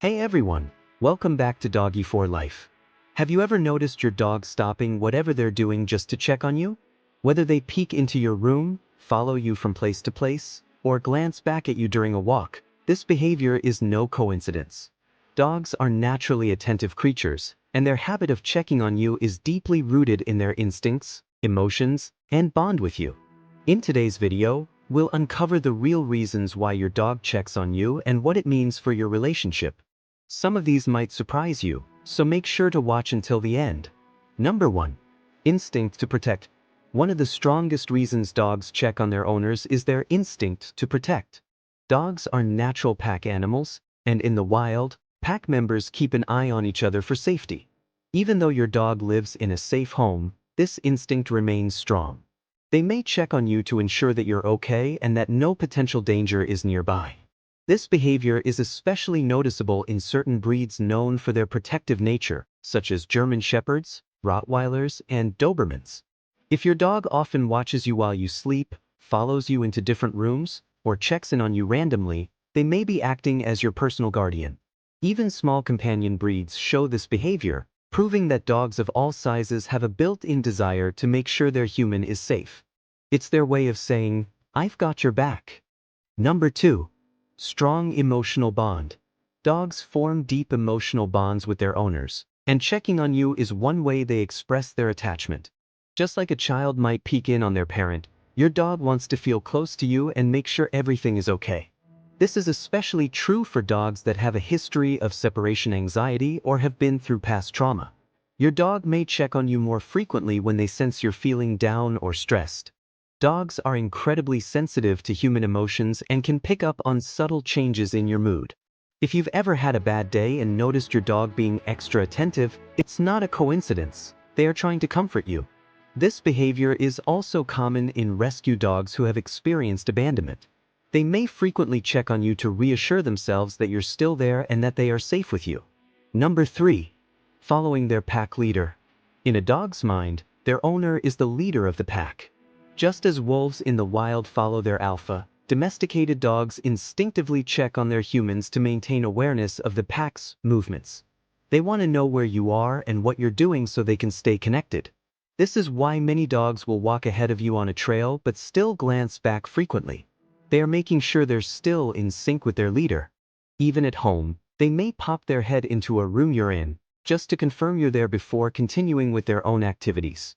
Hey everyone, welcome back to Doggy for Life. Have you ever noticed your dog stopping whatever they're doing just to check on you? Whether they peek into your room, follow you from place to place, or glance back at you during a walk, this behavior is no coincidence. Dogs are naturally attentive creatures, and their habit of checking on you is deeply rooted in their instincts, emotions, and bond with you. In today's video, we'll uncover the real reasons why your dog checks on you and what it means for your relationship. Some of these might surprise you, so make sure to watch until the end. Number 1. Instinct to protect. One of the strongest reasons dogs check on their owners is their instinct to protect. Dogs are natural pack animals, and in the wild, pack members keep an eye on each other for safety. Even though your dog lives in a safe home, this instinct remains strong. They may check on you to ensure that you're okay and that no potential danger is nearby. This behavior is especially noticeable in certain breeds known for their protective nature, such as German Shepherds, Rottweilers, and Dobermans. If your dog often watches you while you sleep, follows you into different rooms, or checks in on you randomly, they may be acting as your personal guardian. Even small companion breeds show this behavior, proving that dogs of all sizes have a built-in desire to make sure their human is safe. It's their way of saying, "I've got your back." Number 2. Strong emotional bond. Dogs form deep emotional bonds with their owners, and checking on you is one way they express their attachment. Just like a child might peek in on their parent, your dog wants to feel close to you and make sure everything is okay. This is especially true for dogs that have a history of separation anxiety or have been through past trauma. Your dog may check on you more frequently when they sense you're feeling down or stressed. Dogs are incredibly sensitive to human emotions and can pick up on subtle changes in your mood. If you've ever had a bad day and noticed your dog being extra attentive, it's not a coincidence. They are trying to comfort you. This behavior is also common in rescue dogs who have experienced abandonment. They may frequently check on you to reassure themselves that you're still there and that they are safe with you. Number 3. Following their pack leader. In a dog's mind, their owner is the leader of the pack. Just as wolves in the wild follow their alpha, domesticated dogs instinctively check on their humans to maintain awareness of the pack's movements. They want to know where you are and what you're doing so they can stay connected. This is why many dogs will walk ahead of you on a trail but still glance back frequently. They are making sure they're still in sync with their leader. Even at home, they may pop their head into a room you're in, just to confirm you're there before continuing with their own activities.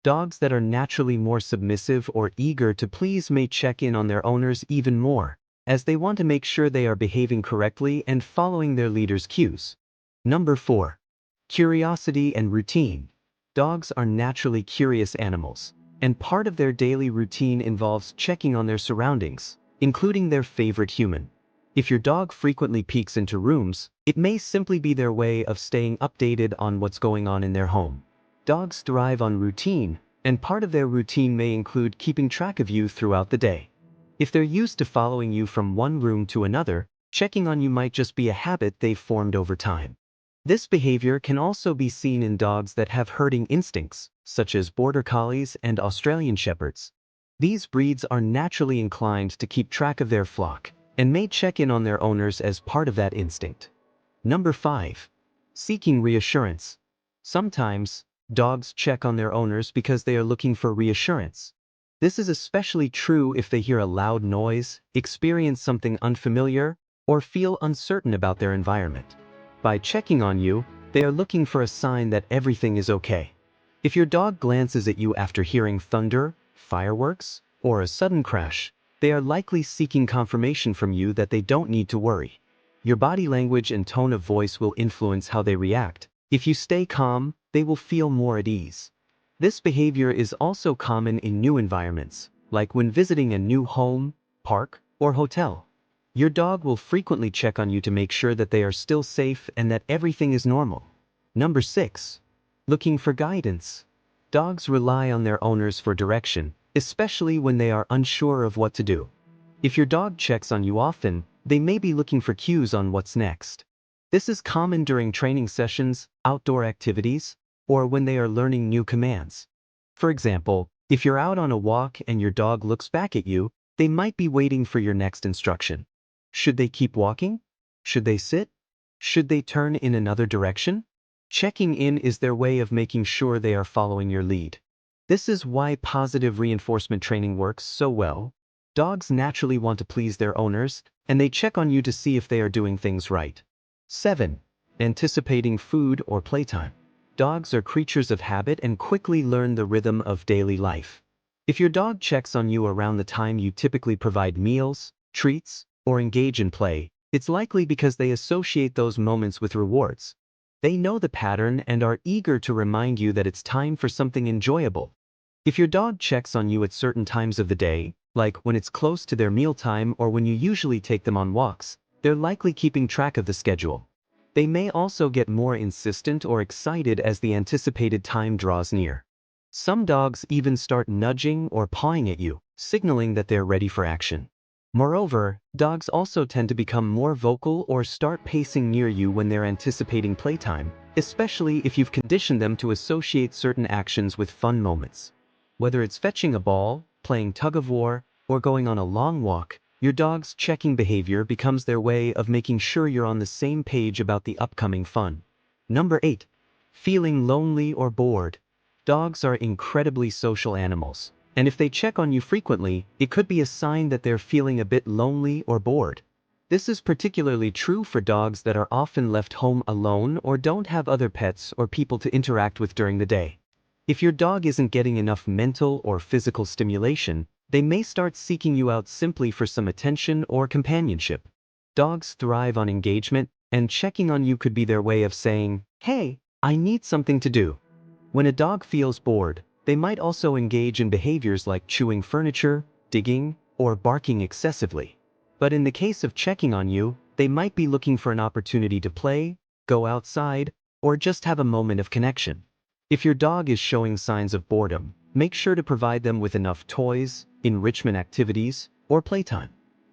Dogs that are naturally more submissive or eager to please may check in on their owners even more, as they want to make sure they are behaving correctly and following their leader's cues. Number 4. Curiosity and routine. Dogs are naturally curious animals, and part of their daily routine involves checking on their surroundings, including their favorite human. If your dog frequently peeks into rooms, it may simply be their way of staying updated on what's going on in their home. Dogs thrive on routine, and part of their routine may include keeping track of you throughout the day. If they're used to following you from one room to another, checking on you might just be a habit they've formed over time. This behavior can also be seen in dogs that have herding instincts, such as Border Collies and Australian Shepherds. These breeds are naturally inclined to keep track of their flock, and may check in on their owners as part of that instinct. Number 5. Seeking reassurance. Sometimes, dogs check on their owners because they are looking for reassurance. This is especially true if they hear a loud noise, experience something unfamiliar, or feel uncertain about their environment. By checking on you, they are looking for a sign that everything is okay. If your dog glances at you after hearing thunder, fireworks, or a sudden crash, they are likely seeking confirmation from you that they don't need to worry. Your body language and tone of voice will influence how they react. If you stay calm, they will feel more at ease. This behavior is also common in new environments, like when visiting a new home, park, or hotel. Your dog will frequently check on you to make sure that they are still safe and that everything is normal. Number 6. Looking for guidance. Dogs rely on their owners for direction, especially when they are unsure of what to do. If your dog checks on you often, they may be looking for cues on what's next. This is common during training sessions, outdoor activities, or when they are learning new commands. For example, if you're out on a walk and your dog looks back at you, they might be waiting for your next instruction. Should they keep walking? Should they sit? Should they turn in another direction? Checking in is their way of making sure they are following your lead. This is why positive reinforcement training works so well. Dogs naturally want to please their owners, and they check on you to see if they are doing things right. 7. Anticipating food or playtime. Dogs are creatures of habit and quickly learn the rhythm of daily life. If your dog checks on you around the time you typically provide meals, treats, or engage in play, it's likely because they associate those moments with rewards. They know the pattern and are eager to remind you that it's time for something enjoyable. If your dog checks on you at certain times of the day, like when it's close to their mealtime or when you usually take them on walks, they're likely keeping track of the schedule. They may also get more insistent or excited as the anticipated time draws near. Some dogs even start nudging or pawing at you, signaling that they're ready for action. Moreover, dogs also tend to become more vocal or start pacing near you when they're anticipating playtime, especially if you've conditioned them to associate certain actions with fun moments. Whether it's fetching a ball, playing tug-of-war, or going on a long walk, your dog's checking behavior becomes their way of making sure you're on the same page about the upcoming fun. Number 8. Feeling lonely or bored. Dogs are incredibly social animals, and if they check on you frequently, it could be a sign that they're feeling a bit lonely or bored. This is particularly true for dogs that are often left home alone or don't have other pets or people to interact with during the day. If your dog isn't getting enough mental or physical stimulation, they may start seeking you out simply for some attention or companionship. Dogs thrive on engagement, and checking on you could be their way of saying, "Hey, I need something to do." When a dog feels bored, they might also engage in behaviors like chewing furniture, digging, or barking excessively. But in the case of checking on you, they might be looking for an opportunity to play, go outside, or just have a moment of connection. If your dog is showing signs of boredom, make sure to provide them with enough toys, enrichment activities, or playtime.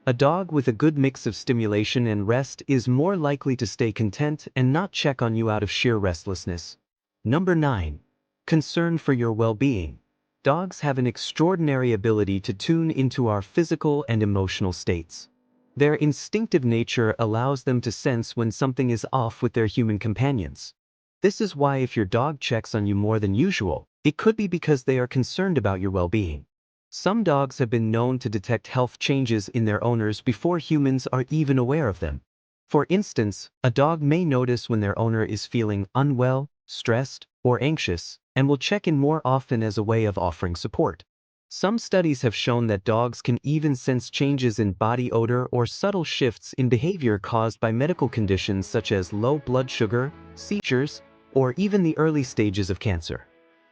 A dog with a good mix of stimulation and rest is more likely to stay content and not check on you out of sheer restlessness. Number 9. Concern for your well-being. Dogs have an extraordinary ability to tune into our physical and emotional states. Their instinctive nature allows them to sense when something is off with their human companions. This is why if your dog checks on you more than usual, it could be because they are concerned about your well-being. Some dogs have been known to detect health changes in their owners before humans are even aware of them. For instance, a dog may notice when their owner is feeling unwell, stressed, or anxious, and will check in more often as a way of offering support. Some studies have shown that dogs can even sense changes in body odor or subtle shifts in behavior caused by medical conditions such as low blood sugar, seizures, or even the early stages of cancer.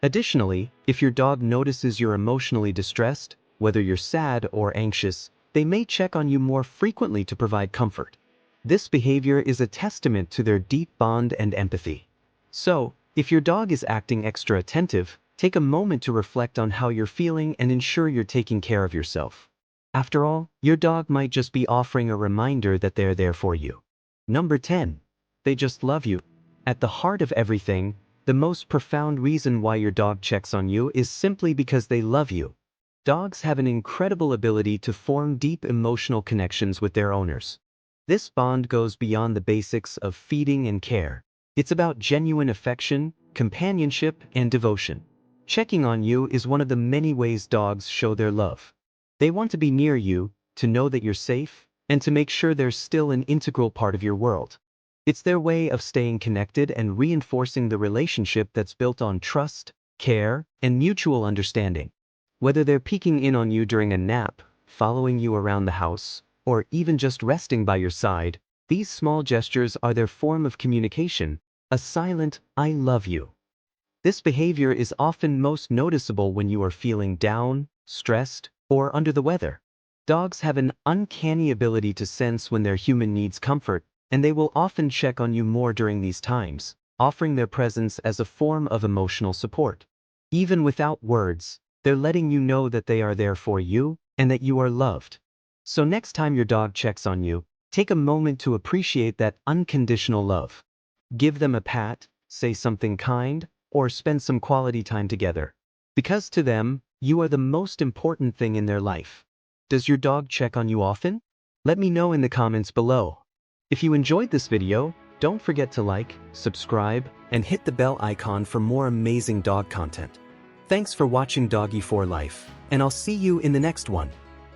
Additionally, if your dog notices you're emotionally distressed, whether you're sad or anxious, they may check on you more frequently to provide comfort. This behavior is a testament to their deep bond and empathy. So, if your dog is acting extra attentive, take a moment to reflect on how you're feeling and ensure you're taking care of yourself. After all, your dog might just be offering a reminder that they're there for you. Number 10. They just love you. At the heart of everything, the most profound reason why your dog checks on you is simply because they love you. Dogs have an incredible ability to form deep emotional connections with their owners. This bond goes beyond the basics of feeding and care. It's about genuine affection, companionship, and devotion. Checking on you is one of the many ways dogs show their love. They want to be near you, to know that you're safe, and to make sure they're still an integral part of your world. It's their way of staying connected and reinforcing the relationship that's built on trust, care, and mutual understanding. Whether they're peeking in on you during a nap, following you around the house, or even just resting by your side, these small gestures are their form of communication, a silent, "I love you." This behavior is often most noticeable when you are feeling down, stressed, or under the weather. Dogs have an uncanny ability to sense when their human needs comfort, and they will often check on you more during these times, offering their presence as a form of emotional support. Even without words, they're letting you know that they are there for you and that you are loved. So next time your dog checks on you, take a moment to appreciate that unconditional love. Give them a pat, say something kind, or spend some quality time together. Because to them, you are the most important thing in their life. Does your dog check on you often? Let me know in the comments below. If you enjoyed this video, Don't forget to like, subscribe, and hit the bell icon for more amazing dog content. Thanks for watching Doggy for Life, and I'll see you in the next one.